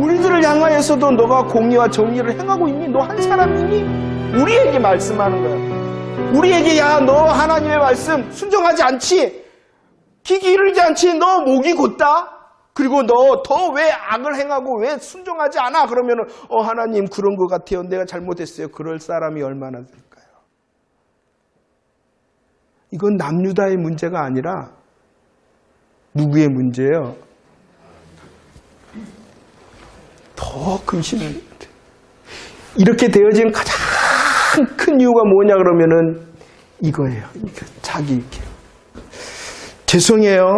우리들을 향하여서도 너가 공의와 정의를 행하고 있니? 너 한 사람이니? 우리에게 말씀하는 거야. 우리에게 야, 너 하나님의 말씀 순종하지 않지? 귀 기울이지 않지? 너 목이 곧다? 그리고 너 더 왜 악을 행하고 왜 순종하지 않아? 그러면은 하나님 그런 것 같아요. 내가 잘못했어요. 그럴 사람이 얼마나 될까요? 이건 남유다의 문제가 아니라 누구의 문제예요? 더 근심해야 돼. 이렇게 되어지는 가장 큰 이유가 뭐냐 그러면은 이거예요. 자기 이렇게. 죄송해요.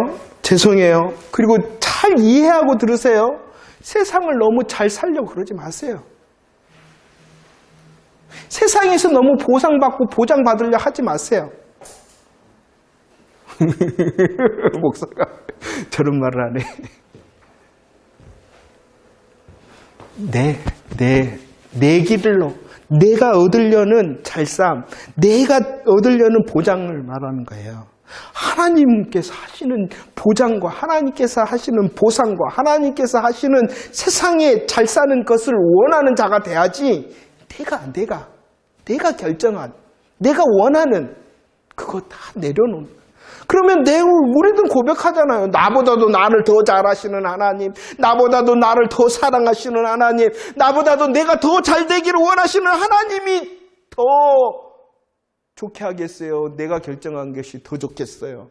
그리고 잘 이해하고 들으세요. 세상을 너무 잘 살려고 그러지 마세요. 세상에서 너무 보상받고 보장받으려 하지 마세요. 목사가 저런 말을 하네. 내 길로 내가 얻으려는 잘삼, 내가 얻으려는 보장을 말하는 거예요. 하나님께서 하시는 보장과 하나님께서 하시는 보상과 하나님께서 하시는 세상에 잘 사는 것을 원하는 자가 돼야지 내가 결정한, 내가 원하는 그거 다 내려놓는 거예요. 그러면 우리는 고백하잖아요. 나보다도 나를 더 잘하시는 하나님, 나보다도 나를 더 사랑하시는 하나님, 나보다도 내가 더 잘 되기를 원하시는 하나님이 더 좋게 하겠어요? 내가 결정한 것이 더 좋겠어요?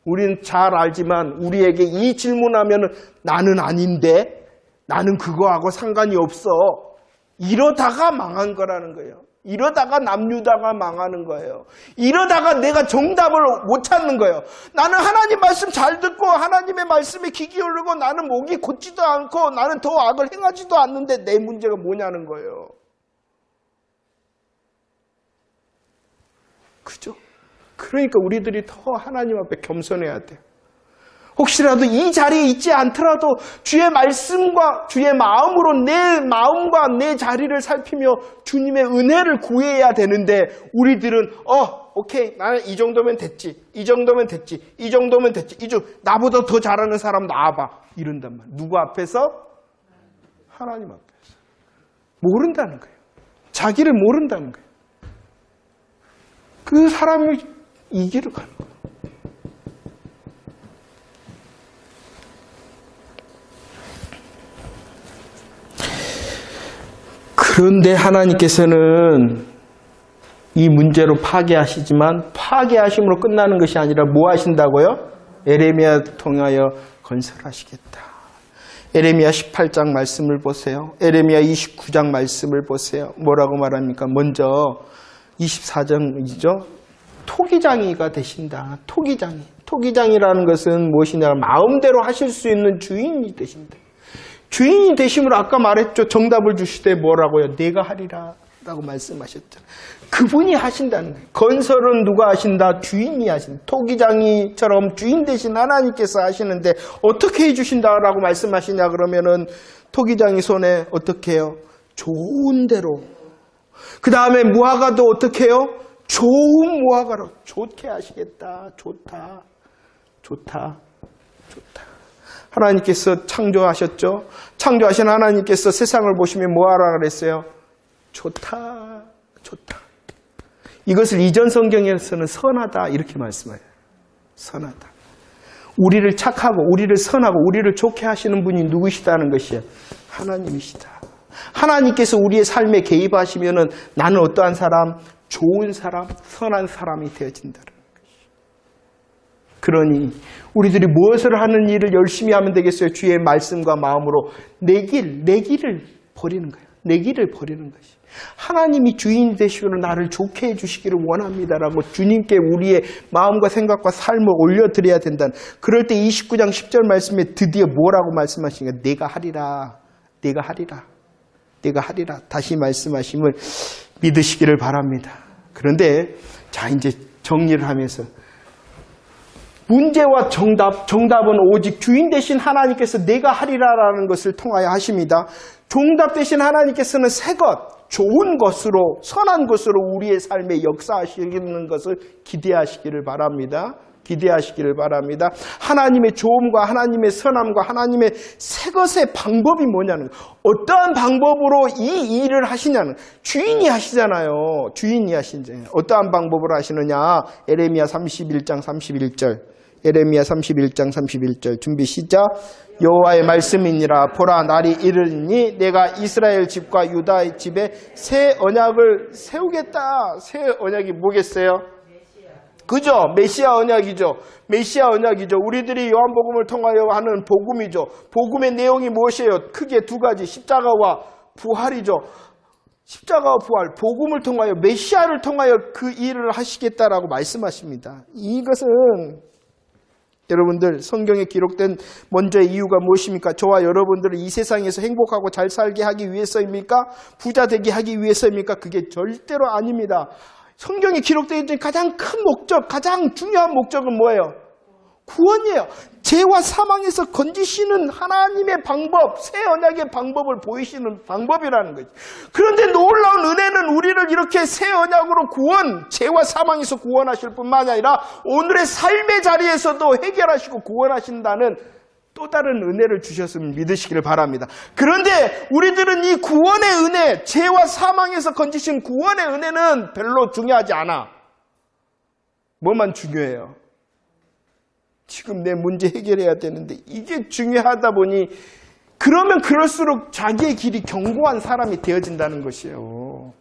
우리는 잘 알지만 우리에게 이 질문하면 나는 아닌데, 나는 그거하고 상관이 없어. 이러다가 망한 거라는 거예요. 이러다가 남유다가 망하는 거예요. 이러다가 내가 정답을 못 찾는 거예요. 나는 하나님 말씀 잘 듣고 하나님의 말씀에 귀 기울이고 나는 목이 곧지도 않고 나는 더 악을 행하지도 않는데 내 문제가 뭐냐는 거예요. 그죠? 그러니까 우리들이 더 하나님 앞에 겸손해야 돼요. 혹시라도 이 자리에 있지 않더라도 주의 말씀과 주의 마음으로 내 마음과 내 자리를 살피며 주님의 은혜를 구해야 되는데 우리들은 오케이, 나는 이 정도면 됐지, 이 정도면 됐지, 이 정도면 됐지, 나보다 더 잘하는 사람 나와봐 이런단 말이에요. 누구 앞에서? 하나님 앞에서. 모른다는 거예요. 자기를 모른다는 거예요. 그 사람이 이 길을 가는 거예요. 그런데 하나님께서는 이 문제로 파괴하시지만 파괴하심으로 끝나는 것이 아니라 뭐 하신다고요? 에레미야 통하여 건설하시겠다. 에레미야 18장 말씀을 보세요. 에레미야 29장 말씀을 보세요. 뭐라고 말합니까? 먼저 24장이죠. 토기장이가 되신다. 토기장이라는 것은 무엇이냐? 마음대로 하실 수 있는 주인이 되신다. 주인이 되심으로 아까 말했죠. 정답을 주시되 뭐라고요? 내가 하리라 라고 말씀하셨잖아요. 그분이 하신다는 거예요. 건설은 누가 하신다? 주인이 하신다. 토기장이처럼 주인 되신 하나님께서 하시는데 어떻게 해주신다라고 말씀하시냐 그러면은 토기장이 손에 어떻게 해요? 좋은 대로. 그 다음에 무화과도 어떻게 해요? 좋은 무화과로 좋게 하시겠다. 좋다. 하나님께서 창조하셨죠. 창조하신 하나님께서 세상을 보시면 뭐하라 그랬어요? 좋다. 이것을 이전 성경에서는 선하다 이렇게 말씀해요. 선하다. 우리를 착하고 우리를 선하고 우리를 좋게 하시는 분이 누구시다는 것이에요? 하나님이시다. 하나님께서 우리의 삶에 개입하시면은 나는 어떠한 사람? 좋은 사람, 선한 사람이 되어진다는 것이에요. 그러니 우리들이 무엇을 하는 일을 열심히 하면 되겠어요? 주의 말씀과 마음으로 내 길을 버리는 거예요. 내 길을 버리는 것이. 하나님이 주인이 되시고 나를 좋게 해주시기를 원합니다라고 주님께 우리의 마음과 생각과 삶을 올려드려야 된다는. 그럴 때 29장 10절 말씀에 드디어 뭐라고 말씀하시니까 내가 하리라. 다시 말씀하심을 믿으시기를 바랍니다. 그런데 자 이제 정리를 하면서 문제와 정답은 오직 주인 되신 하나님께서 내가 하리라라는 것을 통하여 하십니다. 정답 되신 하나님께서는 새 것, 좋은 것으로, 선한 것으로 우리의 삶에 역사하시는 것을 기대하시기를 바랍니다. 기대하시기를 바랍니다. 하나님의 좋음과 하나님의 선함과 하나님의 새 것의 방법이 뭐냐는, 어떠한 방법으로 이 일을 하시냐는, 주인이 하시잖아요. 주인이 하시지. 어떠한 방법으로 하시느냐. 에레미야 31장 31절. 에레미야 31장 31절. 준비 시작. 여호와의 말씀이니라. 보라, 날이 이르리니 내가 이스라엘 집과 유다의 집에 새 언약을 세우겠다. 새 언약이 뭐겠어요? 그죠? 메시아 언약이죠. 메시아 언약이죠. 우리들이 요한복음을 통하여 하는 복음이죠. 복음의 내용이 무엇이에요? 크게 두 가지. 십자가와 부활이죠. 십자가와 부활, 복음을 통하여, 메시아를 통하여 그 일을 하시겠다라고 말씀하십니다. 이것은 여러분들, 성경에 기록된 먼저의 이유가 무엇입니까? 저와 여러분들을 이 세상에서 행복하고 잘 살게 하기 위해서입니까? 부자 되게 하기 위해서입니까? 그게 절대로 아닙니다. 성경에 기록되어 있는 가장 큰 목적, 가장 중요한 목적은 뭐예요? 구원이에요. 죄와 사망에서 건지시는 하나님의 방법, 새 언약의 방법을 보이시는 방법이라는 거죠. 그런데 놀라운 은혜는 우리를 이렇게 새 언약으로 구원, 죄와 사망에서 구원하실 뿐만 아니라 오늘의 삶의 자리에서도 해결하시고 구원하신다는 또 다른 은혜를 주셨으면 믿으시기를 바랍니다. 그런데 우리들은 이 구원의 은혜, 죄와 사망에서 건지신 구원의 은혜는 별로 중요하지 않아. 뭐만 중요해요? 지금 내 문제 해결해야 되는데 이게 중요하다 보니, 그러면 그럴수록 자기의 길이 견고한 사람이 되어진다는 것이에요.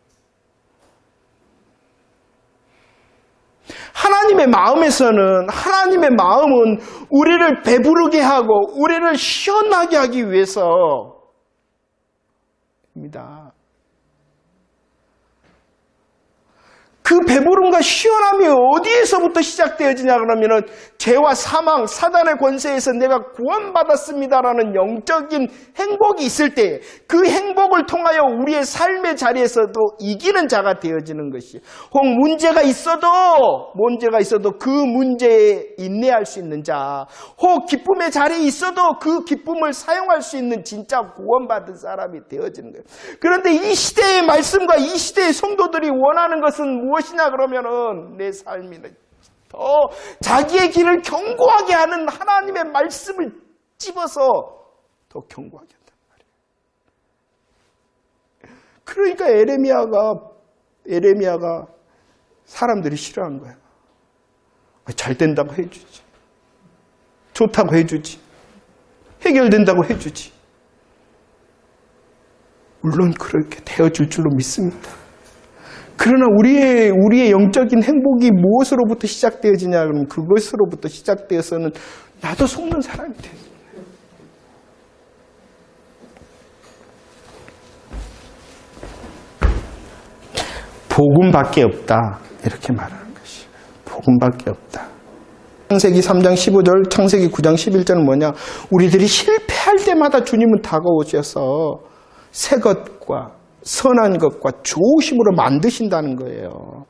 하나님의 마음에서는, 하나님의 마음은 우리를 배부르게 하고 우리를 시원하게 하기 위해서입니다. 그 배부름과 시원함이 어디에서부터 시작되어지냐 그러면은, 죄와 사망, 사단의 권세에서 내가 구원받았습니다라는 영적인 행복이 있을 때, 그 행복을 통하여 우리의 삶의 자리에서도 이기는 자가 되어지는 것이, 혹 문제가 있어도 그 문제에 인내할 수 있는 자, 혹 기쁨의 자리에 있어도 그 기쁨을 사용할 수 있는 진짜 구원받은 사람이 되어지는 거예요. 그런데 이 시대의 말씀과 이 시대의 성도들이 원하는 것은 무엇이냐 그러면은, 내 삶이 더 자기의 길을 견고하게 하는 하나님의 말씀을 집어서 더 견고하게 한단 말이에요. 그러니까 에레미야가 사람들이 싫어한 거야. 잘 된다고 해주지, 좋다고 해주지, 해결된다고 해주지. 물론 그렇게 되어줄 줄로 믿습니다. 그러나 우리의 영적인 행복이 무엇으로부터 시작되어지냐 그러면, 그것으로부터 시작되어서는 나도 속는 사람이 돼. 복음밖에 없다, 이렇게 말하는 것이. 복음밖에 없다. 창세기 3장 15절, 창세기 9장 11절은 뭐냐? 우리들이 실패할 때마다 주님은 다가오셔서 새 것과 선한 것과 좋으심으로 만드신다는 거예요.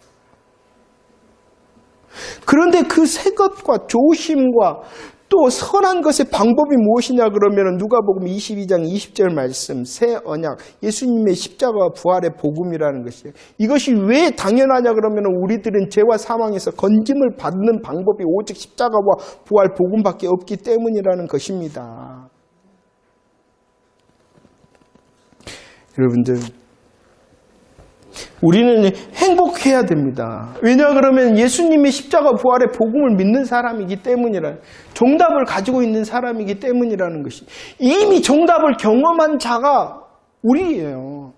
그런데 그 새 것과 좋으심과 또 선한 것의 방법이 무엇이냐 그러면, 누가복음 22장 20절 말씀, 새 언약, 예수님의 십자가와 부활의 복음이라는 것이에요. 이것이 왜 당연하냐 그러면, 우리들은 죄와 사망에서 건짐을 받는 방법이 오직 십자가와 부활 복음밖에 없기 때문이라는 것입니다. 여러분들, 우리는 행복해야 됩니다. 왜냐 그러면 예수님의 십자가 부활의 복음을 믿는 사람이기 때문이라, 정답을 가지고 있는 사람이기 때문이라는 것이, 이미 정답을 경험한 자가 우리예요.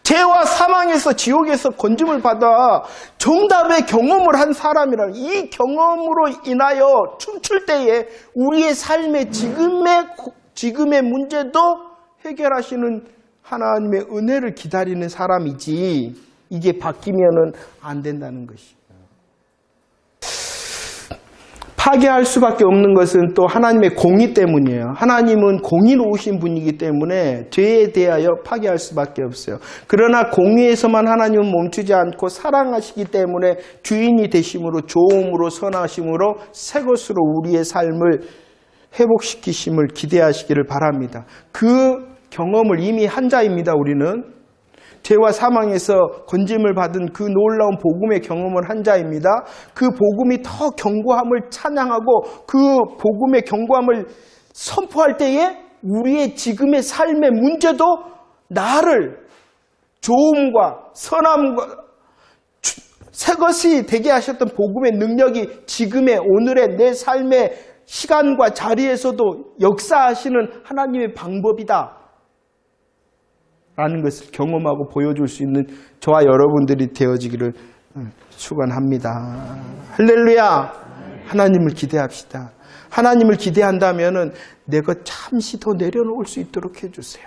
죄와 사망에서, 지옥에서 건짐을 받아 정답의 경험을 한 사람이라, 이 경험으로 인하여 춤출 때에 우리의 삶의 지금의 문제도 해결하시는 하나님의 은혜를 기다리는 사람이지, 이게 바뀌면은 안 된다는 것이에요. 파괴할 수밖에 없는 것은 또 하나님의 공의 때문이에요. 하나님은 공의로우신 분이기 때문에 죄에 대하여 파괴할 수밖에 없어요. 그러나 공의에서만 하나님은 멈추지 않고 사랑하시기 때문에 주인이 되심으로, 좋음으로, 선하심으로 새 것으로 우리의 삶을 회복시키심을 기대하시기를 바랍니다. 그 경험을 이미 한 자입니다. 우리는 죄와 사망에서 건짐을 받은 그 놀라운 복음의 경험을 한 자입니다. 그 복음이 더 견고함을 찬양하고 그 복음의 견고함을 선포할 때에 우리의 지금의 삶의 문제도 나를 좋음과 선함과 새 것이 되게 하셨던 복음의 능력이 지금의 오늘의 내 삶의 시간과 자리에서도 역사하시는 하나님의 방법이다 라는 것을 경험하고 보여줄 수 있는 저와 여러분들이 되어지기를 축원합니다. 할렐루야. 하나님을 기대합시다. 하나님을 기대한다면은 내 것 잠시 더 내려놓을 수 있도록 해주세요.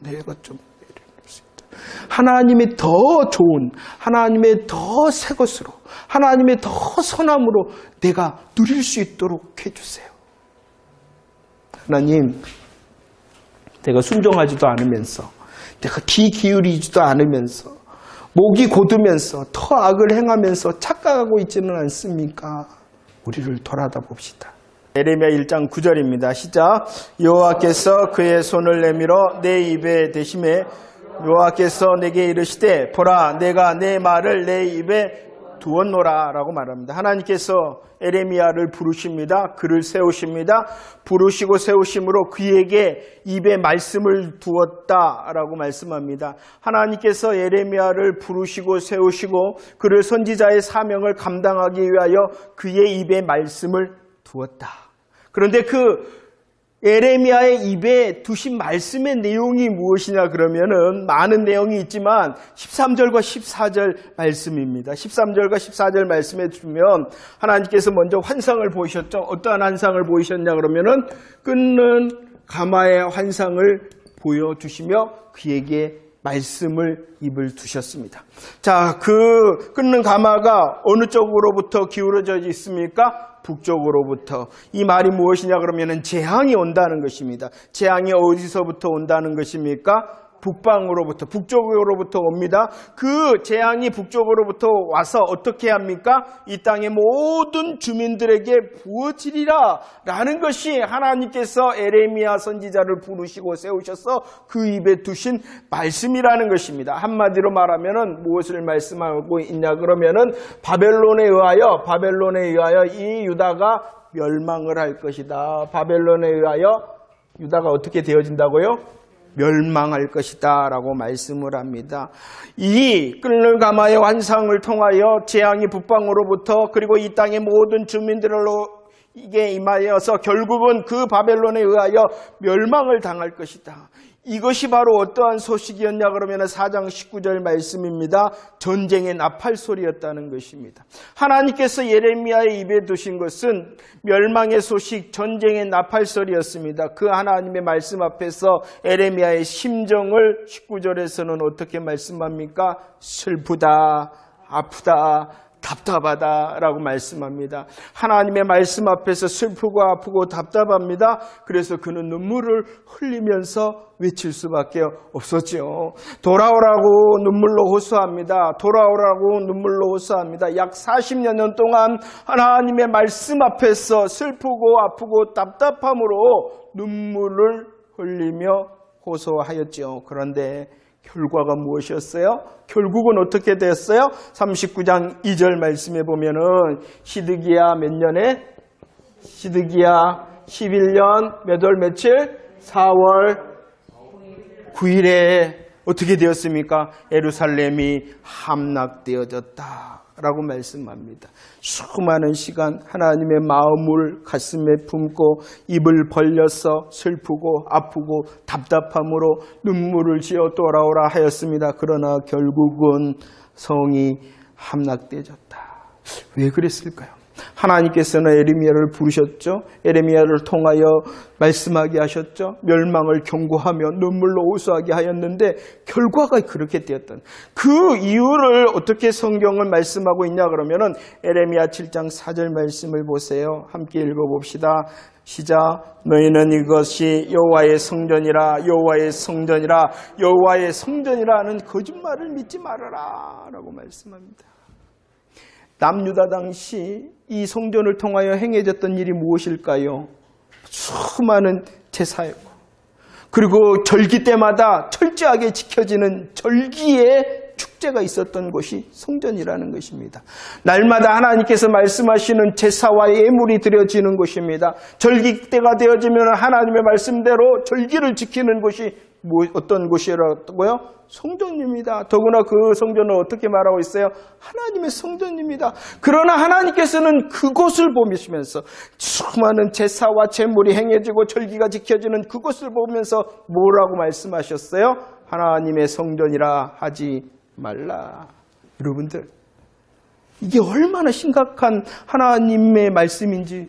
내 것 좀 내려놓을 수 있도록. 하나님의 더 좋은, 하나님의 더 새 것으로, 하나님의 더 선함으로 내가 누릴 수 있도록 해주세요. 하나님, 내가 순종하지도 않으면서, 내가 귀 기울이지도 않으면서, 목이 곧으면서, 더 악을 행하면서 착각하고 있지는 않습니까? 우리를 돌아다 봅시다. 에레미야 1장 9절입니다. 시작. 여호와께서 그의 손을 내밀어 내 입에 대심에 여호와께서 내게 이르시되 보라 내가 내 말을 내 입에 두었노라 라고 말합니다. 하나님께서 에레미야를 부르십니다. 그를 세우십니다. 부르시고 세우심으로 그에게 입에 말씀을 두었다라고 말씀합니다. 하나님께서 에레미야를 부르시고 세우시고 그를 선지자의 사명을 감당하기 위하여 그의 입에 말씀을 두었다. 그런데 그 에레미야의 입에 두신 말씀의 내용이 무엇이냐 그러면은 많은 내용이 있지만 13절과 14절 말씀입니다. 13절과 14절 말씀에 두면 하나님께서 먼저 환상을 보이셨죠. 어떠한 환상을 보이셨냐 그러면은 끊는 가마의 환상을 보여주시며 그에게 말씀을 입을 두셨습니다. 자, 그 끊는 가마가 어느 쪽으로부터 기울어져 있습니까? 북쪽으로부터. 이 말이 무엇이냐 그러면은 재앙이 온다는 것입니다. 재앙이 어디서부터 온다는 것입니까? 북방으로부터, 북쪽으로부터 옵니다. 그 재앙이 북쪽으로부터 와서 어떻게 합니까? 이 땅의 모든 주민들에게 부어지리라 라는 것이 하나님께서 에레미야 선지자를 부르시고 세우셔서 그 입에 두신 말씀이라는 것입니다. 한마디로 말하면은 무엇을 말씀하고 있냐 그러면은 바벨론에 의하여 이 유다가 멸망을 할 것이다. 바벨론에 의하여 유다가 어떻게 되어진다고요? 멸망할 것이다 라고 말씀을 합니다. 이 끓는 가마의 환상을 통하여 재앙이 북방으로부터 그리고 이 땅의 모든 주민들로 이게 임하여서 결국은 그 바벨론에 의하여 멸망을 당할 것이다. 이것이 바로 어떠한 소식이었냐 그러면 4장 19절 말씀입니다. 전쟁의 나팔 소리였다는 것입니다. 하나님께서 예레미야의 입에 두신 것은 멸망의 소식, 전쟁의 나팔 소리였습니다. 그 하나님의 말씀 앞에서 예레미야의 심정을 19절에서는 어떻게 말씀합니까? 슬프다, 아프다, 답답하다 라고 말씀합니다. 하나님의 말씀 앞에서 슬프고 아프고 답답합니다. 그래서 그는 눈물을 흘리면서 외칠 수밖에 없었죠. 돌아오라고 눈물로 호소합니다. 돌아오라고 눈물로 호소합니다. 약 40여 년 동안 하나님의 말씀 앞에서 슬프고 아프고 답답함으로 눈물을 흘리며 호소하였죠. 그런데 결과가 무엇이었어요? 결국은 어떻게 됐어요? 39장 2절 말씀에 보면은 시드기야 몇 년에? 시드기야 11년 몇 월 며칠? 4월 9일에 어떻게 되었습니까? 예루살렘이 함락되어졌다 라고 말씀합니다. 수많은 시간 하나님의 마음을 가슴에 품고 입을 벌려서 슬프고 아프고 답답함으로 눈물을 지어 돌아오라 하였습니다. 그러나 결국은 성이 함락되어졌다. 왜 그랬을까요? 하나님께서는 에레미야를 부르셨죠. 에레미야를 통하여 말씀하게 하셨죠. 멸망을 경고하며 눈물로 호소하게 하였는데 결과가 그렇게 되었던 그 이유를 어떻게 성경은 말씀하고 있냐 그러면은 에레미야 7장 4절 말씀을 보세요. 함께 읽어봅시다. 시작. 너희는 이것이 여호와의 성전이라 여호와의 성전이라 여호와의 성전이라는 거짓말을 믿지 말아라 라고 말씀합니다. 남유다 당시 이 성전을 통하여 행해졌던 일이 무엇일까요? 수많은 제사였고 그리고 절기 때마다 철저하게 지켜지는 절기의 축제가 있었던 곳이 성전이라는 것입니다. 날마다 하나님께서 말씀하시는 제사와 예물이 드려지는 곳입니다. 절기 때가 되어지면 하나님의 말씀대로 절기를 지키는 곳이 어떤 곳이라고요? 성전입니다. 더구나 그 성전을 어떻게 말하고 있어요? 하나님의 성전입니다. 그러나 하나님께서는 그곳을 보시면서 수많은 제사와 제물이 행해지고 절기가 지켜지는 그곳을 보면서 뭐라고 말씀하셨어요? 하나님의 성전이라 하지 말라. 여러분들, 이게 얼마나 심각한 하나님의 말씀인지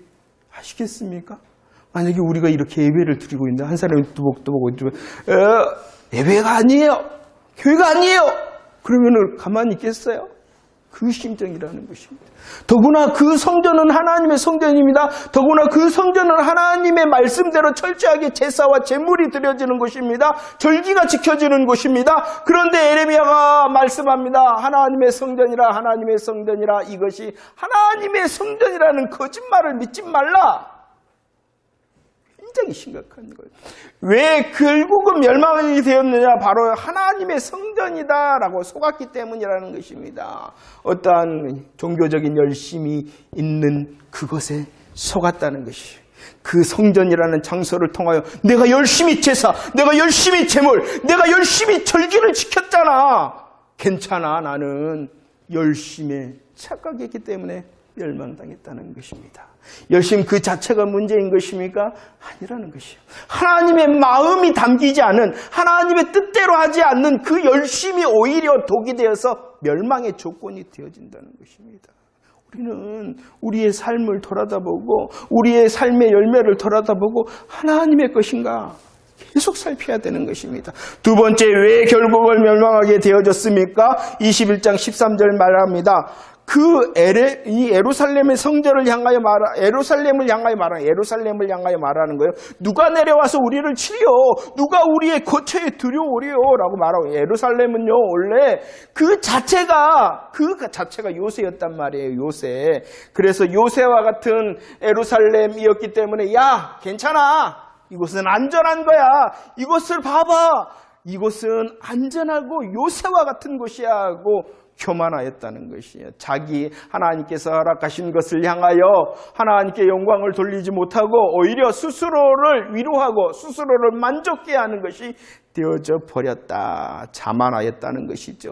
아시겠습니까? 만약에 우리가 이렇게 예배를 드리고 있는데 한 사람이 뚜벅뚜벅 예배가 아니에요, 교회가 아니에요, 그러면은 가만히 있겠어요? 그 심정이라는 것입니다. 더구나 그 성전은 하나님의 성전입니다. 더구나 그 성전은 하나님의 말씀대로 철저하게 제사와 제물이 드려지는 곳입니다. 절기가 지켜지는 곳입니다. 그런데 에레미야가 말씀합니다. 하나님의 성전이라, 하나님의 성전이라. 이것이 하나님의 성전이라는 거짓말을 믿지 말라. 굉장히 심각한 거예요. 왜 결국은 멸망이 되었느냐? 바로 하나님의 성전이다라고 속았기 때문이라는 것입니다. 어떠한 종교적인 열심이 있는 그것에 속았다는 것이에요. 그 성전이라는 장소를 통하여 내가 열심히 제사, 내가 열심히 제물, 내가 열심히 절기를 지켰잖아. 괜찮아, 나는 열심에 착각했기 때문에 멸망당했다는 것입니다. 열심 그 자체가 문제인 것입니까? 아니라는 것이에요. 하나님의 마음이 담기지 않은, 하나님의 뜻대로 하지 않는 그 열심이 오히려 독이 되어서 멸망의 조건이 되어진다는 것입니다. 우리는 우리의 삶을 돌아다보고 우리의 삶의 열매를 돌아다보고 하나님의 것인가 계속 살펴야 되는 것입니다. 두 번째, 왜 결국은 멸망하게 되어졌습니까? 21장 13절 말합니다. 이 예루살렘의 성전을 향하여 예루살렘을 향하여 말하는 거예요. 누가 내려와서 우리를 치려? 누가 우리의 거처에 들여오려? 라고 말하고, 예루살렘은요, 원래 그 자체가 요새였단 말이에요, 요새. 그래서 요새와 같은 예루살렘이었기 때문에, 야, 괜찮아. 이곳은 안전한 거야. 이곳을 봐봐. 이곳은 안전하고 요새와 같은 곳이야 하고 교만하였다는 것이에요. 자기 하나님께서 허락하신 것을 향하여 하나님께 영광을 돌리지 못하고 오히려 스스로를 위로하고 스스로를 만족해 하는 것이 되어져 버렸다. 자만하였다는 것이죠.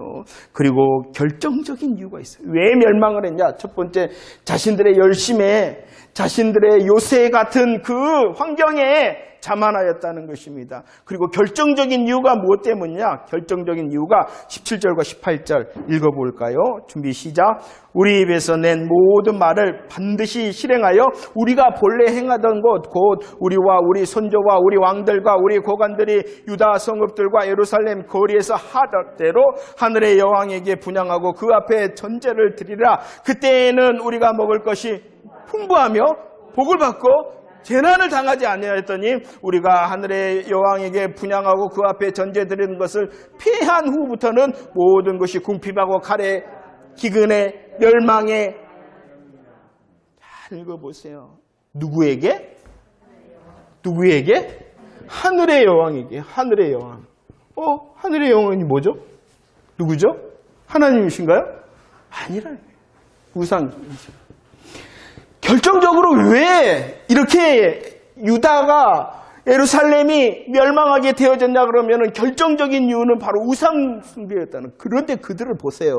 그리고 결정적인 이유가 있어요. 왜 멸망을 했냐? 첫 번째, 자신들의 열심에, 자신들의 요새 같은 그 환경에 자만하였다는 것입니다. 그리고 결정적인 이유가 무엇 때문이냐? 결정적인 이유가 17절과 18절 읽어볼까요? 준비 시작. 우리 입에서 낸 모든 말을 반드시 실행하여 우리가 본래 행하던 곳, 곧 우리와 우리 손조와 우리 왕들과 우리 고관들이 유다 성읍들과 예루살렘 거리에서 하던 대로 하늘의 여왕에게 분향하고 그 앞에 전제를 드리라. 그때에는 우리가 먹을 것이 풍부하며 복을 받고 재난을 당하지 아니하였더니 우리가 하늘의 여왕에게 분향하고 그 앞에 전제 드리는 것을 피한 후부터는 모든 것이 궁핍하고 칼에 기근에 멸망에. 잘 읽어보세요. 누구에게? 하늘의 여왕에게. 하늘의 여왕. 하늘의 여왕이 뭐죠? 누구죠? 하나님이신가요? 아니라는 거예요. 우상이죠. 결정적으로 왜 이렇게 유다가 예루살렘이 멸망하게 되어졌냐 그러면은 결정적인 이유는 바로 우상 숭배였다는. 그런데 그들을 보세요.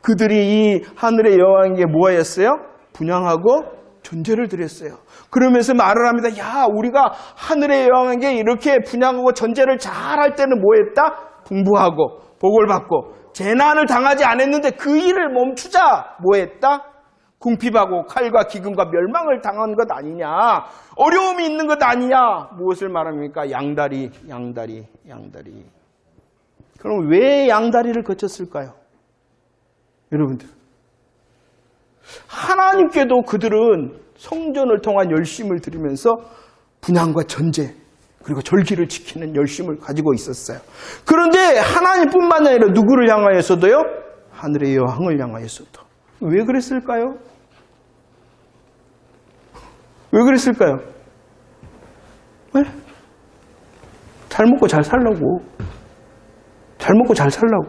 그들이 이 하늘의 여왕에게 뭐였어요? 분향하고 전제를 드렸어요. 그러면서 말을 합니다. 야, 우리가 하늘의 여왕에게 이렇게 분향하고 전제를 잘할 때는 뭐했다? 풍부하고 복을 받고 재난을 당하지 않았는데 그 일을 멈추자 뭐했다? 궁핍하고 칼과 기근과 멸망을 당한 것 아니냐, 어려움이 있는 것 아니냐. 무엇을 말합니까? 양다리. 그럼 왜 양다리를 거쳤을까요? 여러분들, 하나님께도 그들은 성전을 통한 열심을 드리면서 분향과 전제 그리고 절기를 지키는 열심을 가지고 있었어요. 그런데 하나님뿐만 아니라 누구를 향하여서도요? 하늘의 여왕을 향하여서도. 왜 그랬을까요? 왜 그랬을까요? 네? 잘 먹고 잘 살라고. 잘 먹고 잘 살라고.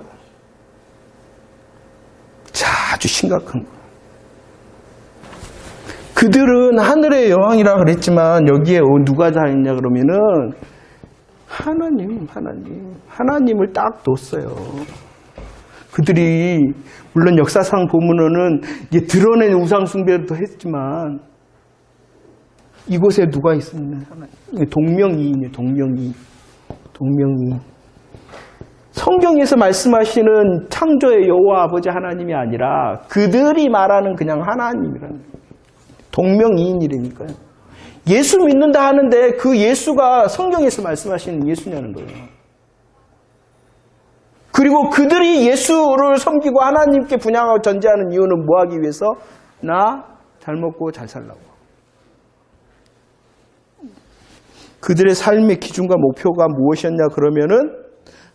자, 아주 심각한 거. 그들은 하늘의 여왕이라 그랬지만 여기에 누가 다 있냐 그러면은 하나님을 딱 뒀어요. 그들이 물론 역사상 보면은 이제 드러낸 우상 숭배도 했지만 이곳에 누가 있었냐? 하나님. 동명이인이에요. 동명이인. 성경에서 말씀하시는 창조의 여호와 아버지 하나님이 아니라 그들이 말하는 그냥 하나님이라는 거예요. 동명이인이라니까요. 예수 믿는다 하는데 그 예수가 성경에서 말씀하시는 예수냐는 거예요. 그리고 그들이 예수를 섬기고 하나님께 분양하고 전제하는 이유는 뭐 하기 위해서? 나 잘 먹고 잘 살라고. 그들의 삶의 기준과 목표가 무엇이었냐 그러면은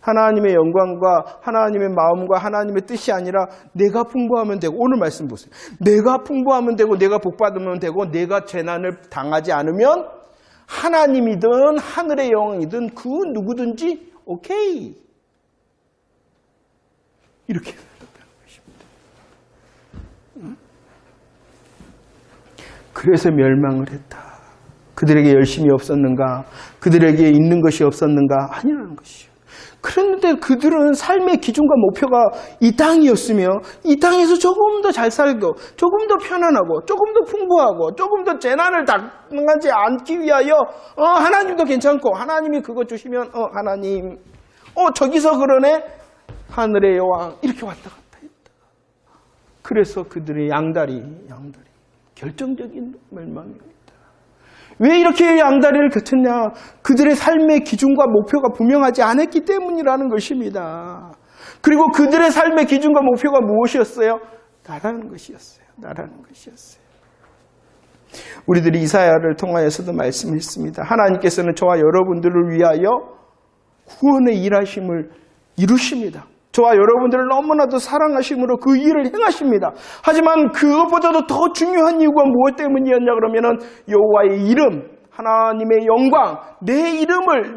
하나님의 영광과 하나님의 마음과 하나님의 뜻이 아니라 내가 풍부하면 되고, 오늘 말씀 보세요. 내가 풍부하면 되고 내가 복받으면 되고 내가 재난을 당하지 않으면 하나님이든 하늘의 영이든 그 누구든지 오케이. 이렇게 생각하는 것입니다. 그래서 멸망을 했다. 그들에게 열심이 없었는가? 그들에게 있는 것이 없었는가? 아니라는 것이요. 그런데 그들은 삶의 기준과 목표가 이 땅이었으며 이 땅에서 조금 더 잘 살고 조금 더 편안하고 조금 더 풍부하고 조금 더 재난을 당하지 않기 위하여 하나님도 괜찮고 하나님이 그거 주시면 하나님 저기서 그러네 하늘의 여왕 이렇게 왔다 갔다 했다. 그래서 그들의 양다리 결정적인 멸망입니다. 왜 이렇게 양다리를 거쳤냐? 그들의 삶의 기준과 목표가 분명하지 않았기 때문이라는 것입니다. 그리고 그들의 삶의 기준과 목표가 무엇이었어요? 나라는 것이었어요. 우리들이 이사야를 통하여서도 말씀했습니다. 하나님께서는 저와 여러분들을 위하여 구원의 일하심을 이루십니다. 저와 여러분들을 너무나도 사랑하심으로 그 일을 행하십니다. 하지만 그것보다도 더 중요한 이유가 무엇 때문이었냐 그러면은 여호와의 이름, 하나님의 영광, 내 이름을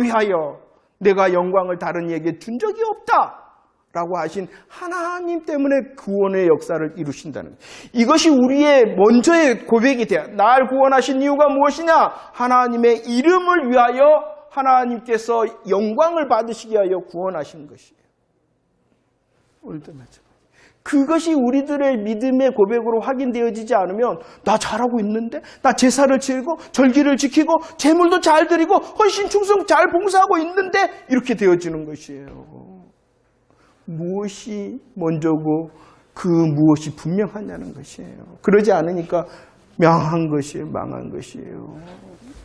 위하여 내가 영광을 다른 이에게 준 적이 없다라고 하신 하나님 때문에 구원의 역사를 이루신다는 거예요. 이것이 우리의 먼저의 고백이 돼요. 날 구원하신 이유가 무엇이냐? 하나님의 이름을 위하여 하나님께서 영광을 받으시기 위하여 구원하신 것이에요. 오늘도 마찬가지. 그것이 우리들의 믿음의 고백으로 확인되어지지 않으면 나 잘하고 있는데? 나 제사를 지키고 절기를 지키고 제물도 잘 드리고 헌신 충성 잘 봉사하고 있는데? 이렇게 되어지는 것이에요. 무엇이 먼저고 그 무엇이 분명하냐는 것이에요. 그러지 않으니까 망한 것이에요.